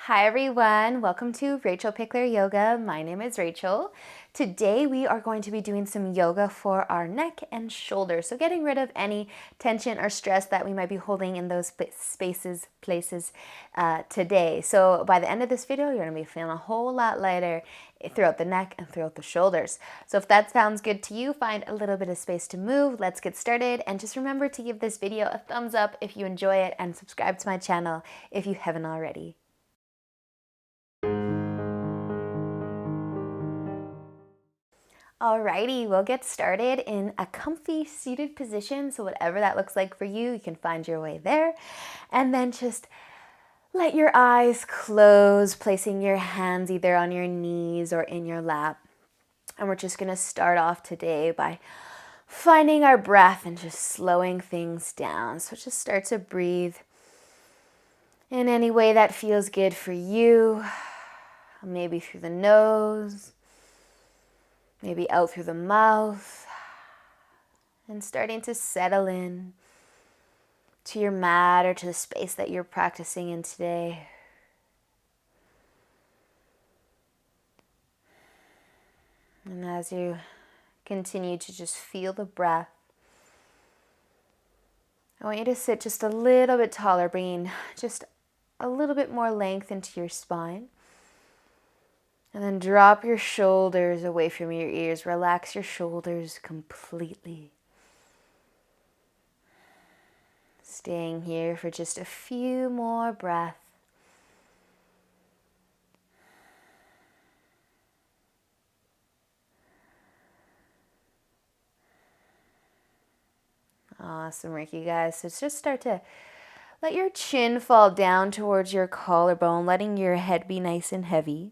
Hi everyone, welcome to Rachelpichleryoga. My name is Rachel. Today we are going to be doing some yoga for our neck and shoulders. So getting rid of any tension or stress that we might be holding in those places today. So by the end of this video, you're going to be feeling a whole lot lighter throughout the neck and throughout the shoulders. So if that sounds good to you, find a little bit of space to move. Let's get started. And just remember to give this video a thumbs up if you enjoy it and subscribe to my channel if you haven't already. Alrighty, we'll get started in a comfy seated position. So whatever that looks like for you, you can find your way there. And then just let your eyes close, placing your hands either on your knees or in your lap. And we're just gonna start off today by finding our breath and just slowing things down. So just start to breathe in any way that feels good for you. Maybe through the nose. Maybe out through the mouth, and starting to settle in to your mat or to the space that you're practicing in today. And as you continue to just feel the breath, I want you to sit just a little bit taller, bringing just a little bit more length into your spine. And then drop your shoulders away from your ears. Relax your shoulders completely. Staying here for just a few more breaths. Awesome work, you guys. So just start to let your chin fall down towards your collarbone, letting your head be nice and heavy.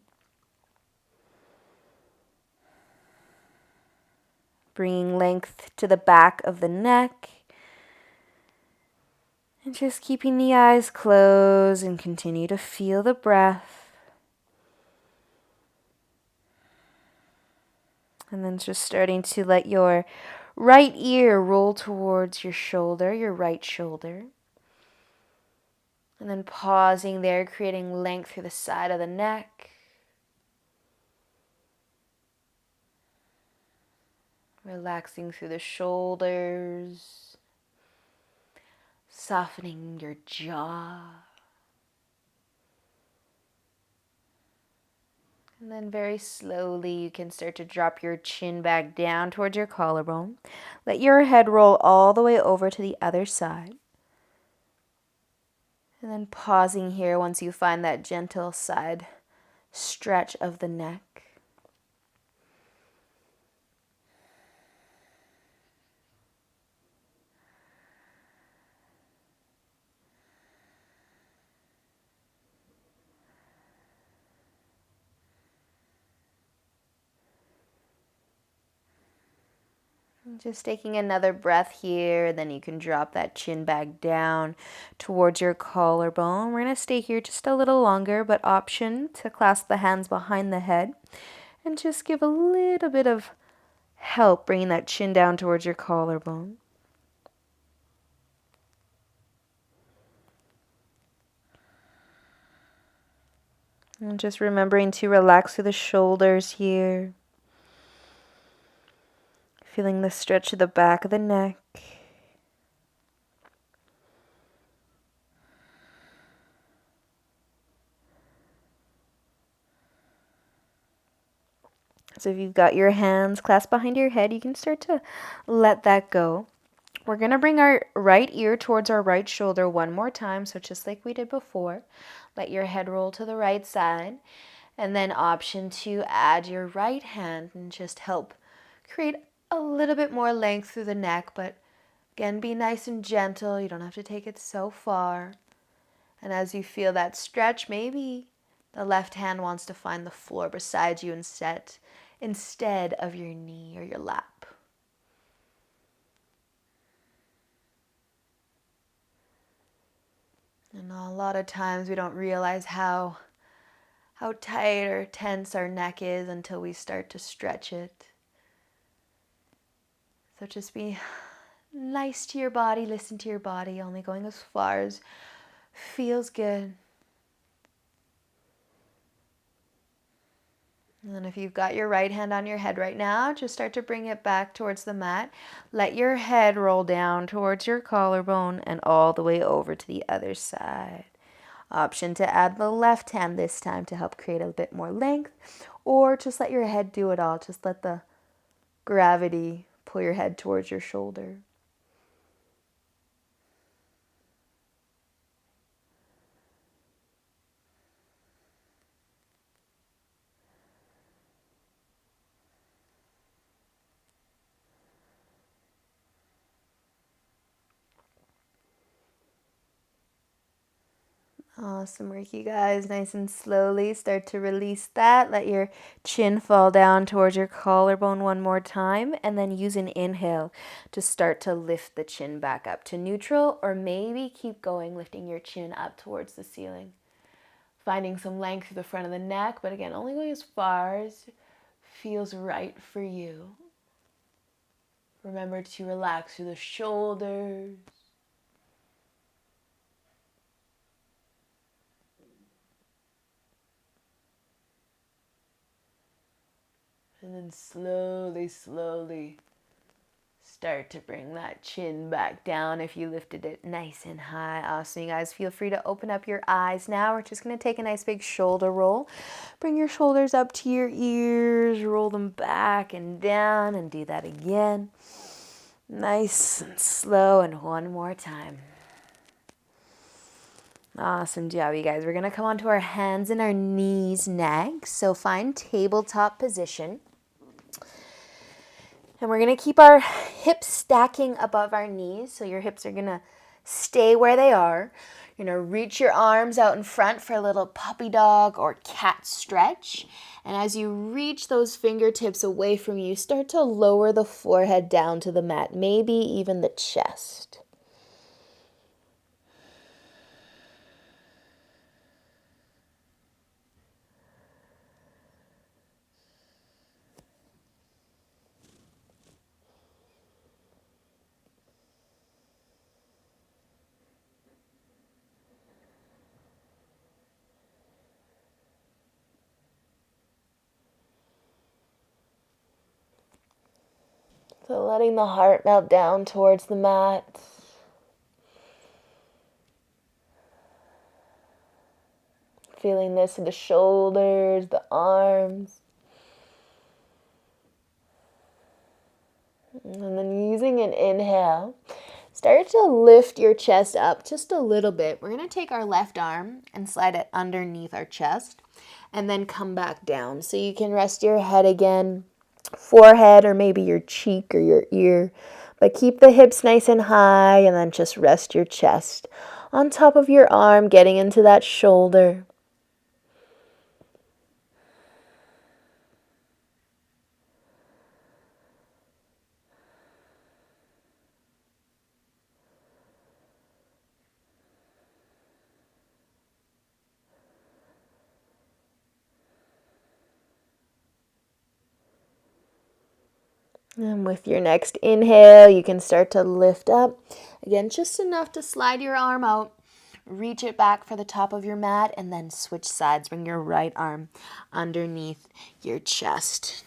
Bringing length to the back of the neck. And just keeping the eyes closed and continue to feel the breath. And then just starting to let your right ear roll towards your shoulder, your right shoulder. And then pausing there, creating length through the side of the neck. Relaxing through the shoulders. Softening your jaw. And then very slowly you can start to drop your chin back down towards your collarbone. Let your head roll all the way over to the other side. And then pausing here once you find that gentle side stretch of the neck. Just taking another breath here, then you can drop that chin back down towards your collarbone. We're going to stay here just a little longer, but option to clasp the hands behind the head and just give a little bit of help bringing that chin down towards your collarbone. And just remembering to relax through the shoulders here. Feeling the stretch of the back of the neck. So if you've got your hands clasped behind your head, you can start to let that go. We're going to bring our right ear towards our right shoulder one more time. So just like we did before, let your head roll to the right side. And then option to add your right hand and just help create a little bit more length through the neck. But again, be nice and gentle. You don't have to take it so far. And as you feel that stretch, maybe the left hand wants to find the floor beside you instead of your knee or your lap. And a lot of times we don't realize how tight or tense our neck is until we start to stretch it. So just be nice to your body, listen to your body, only going as far as feels good. And then if you've got your right hand on your head right now, just start to bring it back towards the mat. Let your head roll down towards your collarbone and all the way over to the other side. Option to add the left hand this time to help create a bit more length, or just let your head do it all. Just let the gravity pull your head towards your shoulder. Awesome work, you guys. Nice and slowly start to release that. Let your chin fall down towards your collarbone one more time, and then use an inhale to start to lift the chin back up to neutral, or maybe keep going, lifting your chin up towards the ceiling. Finding some length through the front of the neck, but again, only going as far as feels right for you. Remember to relax through the shoulders. And then slowly, slowly start to bring that chin back down if you lifted it nice and high. Awesome, you guys. Feel free to open up your eyes now. We're just going to take a nice big shoulder roll. Bring your shoulders up to your ears. Roll them back and down, and do that again. Nice and slow, and one more time. Awesome job, you guys. We're going to come onto our hands and our knees next. So find tabletop position. And we're going to keep our hips stacking above our knees. So your hips are going to stay where they are. You're going to reach your arms out in front for a little puppy dog or cat stretch. And as you reach those fingertips away from you, start to lower the forehead down to the mat, maybe even the chest. So letting the heart melt down towards the mat. Feeling this in the shoulders, the arms. And then using an inhale, start to lift your chest up just a little bit. We're going to take our left arm and slide it underneath our chest and then come back down. So you can rest your head again, forehead, or maybe your cheek or your ear. But keep the hips nice and high, and then just rest your chest on top of your arm, getting into that shoulder. And with your next inhale, you can start to lift up. Again, just enough to slide your arm out. Reach it back for the top of your mat, and then switch sides. Bring your right arm underneath your chest.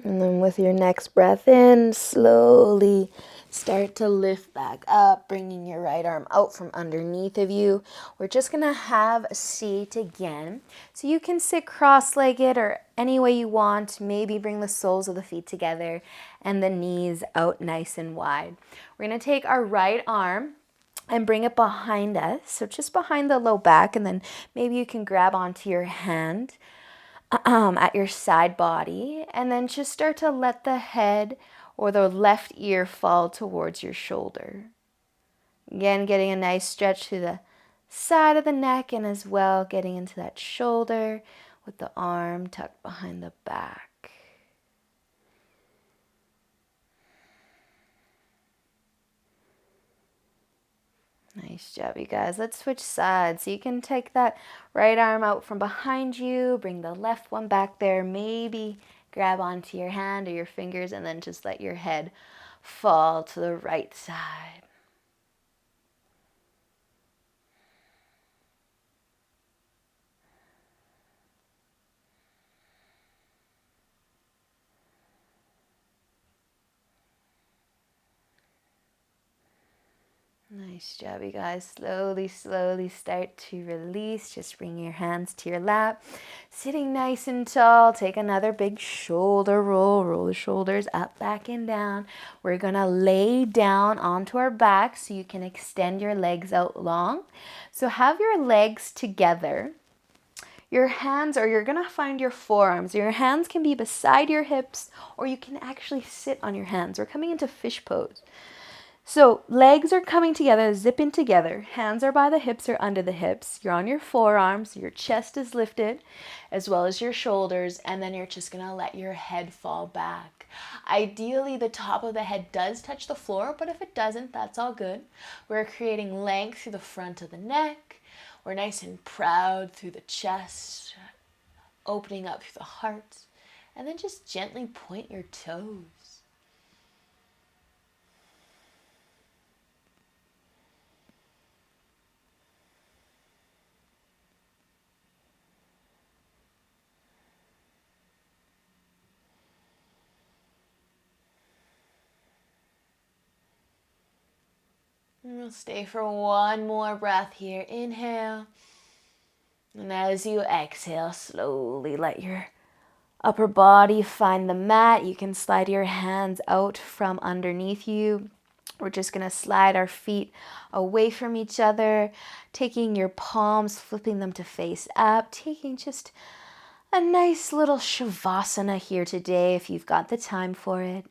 And then with your next breath in, slowly start to lift back up, bringing your right arm out from underneath of you. We're just going to have a seat again. So you can sit cross-legged or any way you want. Maybe bring the soles of the feet together and the knees out nice and wide. We're going to take our right arm and bring it behind us. So just behind the low back, and then maybe you can grab onto your hand at your side body, and then just start to let the head or the left ear fall towards your shoulder. Again, getting a nice stretch through the side of the neck and as well getting into that shoulder with the arm tucked behind the back. Nice job, you guys. Let's switch sides. So you can take that right arm out from behind you, bring the left one back there, maybe grab onto your hand or your fingers, and then just let your head fall to the right side. Nice job, you guys. Slowly, slowly start to release. Just bring your hands to your lap. Sitting nice and tall. Take another big shoulder roll. Roll the shoulders up, back, and down. We're going to lay down onto our back so you can extend your legs out long. So have your legs together. Your hands, or you're going to find your forearms. Your hands can be beside your hips, or you can actually sit on your hands. We're coming into fish pose. So legs are coming together, zipping together. Hands are by the hips or under the hips. You're on your forearms. Your chest is lifted as well as your shoulders. And then you're just going to let your head fall back. Ideally, the top of the head does touch the floor, but if it doesn't, that's all good. We're creating length through the front of the neck. We're nice and proud through the chest, opening up through the heart. And then just gently point your toes. And we'll stay for one more breath here. Inhale. And as you exhale, slowly let your upper body find the mat. You can slide your hands out from underneath you. We're just going to slide our feet away from each other, taking your palms, flipping them to face up, taking just a nice little shavasana here today if you've got the time for it.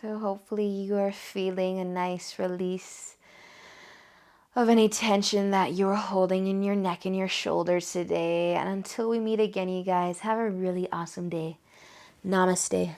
So hopefully you are feeling a nice release of any tension that you're holding in your neck and your shoulders today. And until we meet again, you guys, have a really awesome day. Namaste.